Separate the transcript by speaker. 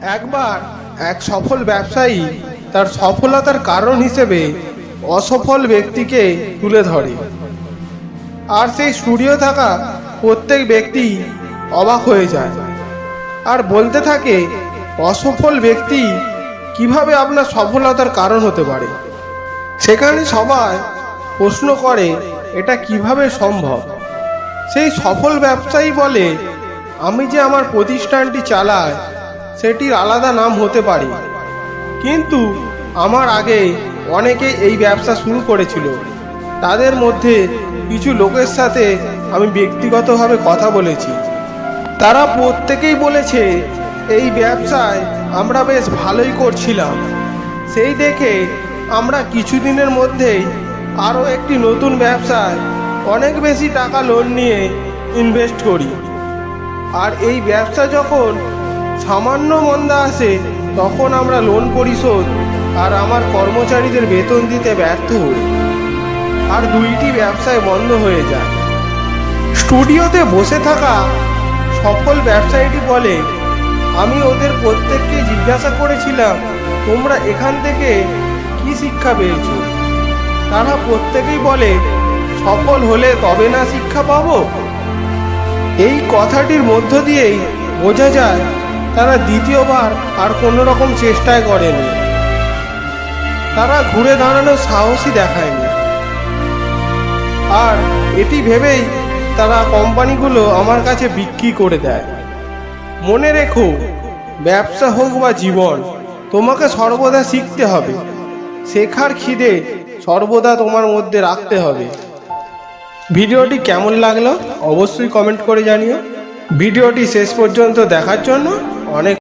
Speaker 1: একবার এক সফল ব্যবসায়ী তার সফলতার কারণ হিসেবে অসফল ব্যক্তিকে তুলে ধরে, আর সেই স্টুডিও থাকা প্রত্যেক ব্যক্তি অবাক হয়ে যায় আর বলতে থাকে, অসফল ব্যক্তি কিভাবে আপনার সফলতার কারণ হতে পারে। সেখানে সবাই প্রশ্ন করে, এটা কিভাবে সম্ভব। সেই সফল ব্যবসায়ী বলে, আমি যে আমার প্রতিষ্ঠানটি চালাই সেটির আলাদা নাম হতে পারে, কিন্তু আমার আগে অনেকে এই ব্যবসা শুরু করেছিল। তাদের মধ্যে কিছু লোকের সাথে আমি ব্যক্তিগতভাবে কথা বলেছি। তারা প্রত্যেকেই বলেছে এই ব্যবসায় আমরা বেশ ভালোই করছিলাম। সেই দেখে আমরা কিছুদিনের মধ্যেই আরও একটি নতুন ব্যবসায় অনেক বেশি টাকা লোন নিয়ে ইনভেস্ট করি। আর এই ব্যবসা যখন সামান্য মন্দা আসে তখন আমরা লোন পরিশোধ আর আমার কর্মচারীদের বেতন দিতে ব্যর্থ হই, আর দুইটি ব্যবসায় বন্ধ হয়ে যায়। স্টুডিওতে বসে থাকা সফল ব্যবসায়ীটি বলে, আমি ওদের প্রত্যেককে জিজ্ঞাসা করেছিলাম, তোমরা এখান থেকে কি শিক্ষা পেয়েছো? তারা প্রত্যেকেই বলে, সফল হলে তবে না শিক্ষা পাবো। এই কথাটির মধ্য দিয়েই বোঝা যায় তারা দ্বিতীয়বার আর কোনো রকম চেষ্টাই করেনি। তারা ঘুরে দাঁড়ানোর সাহসই দেখায়নি। আর এটি ভেবেই তারা কোম্পানিগুলো আমার কাছে বিক্রি করে দেয়। মনে রেখো, ব্যবসা হোক বা জীবন, তোমাকে সর্বদা শিখতে হবে। শেখার খিদে সর্বদা তোমার মধ্যে রাখতে হবে। ভিডিওটি কেমন লাগলো অবশ্যই কমেন্ট করে জানিও। ভিডিওটি শেষ পর্যন্ত দেখার জন্য অনেক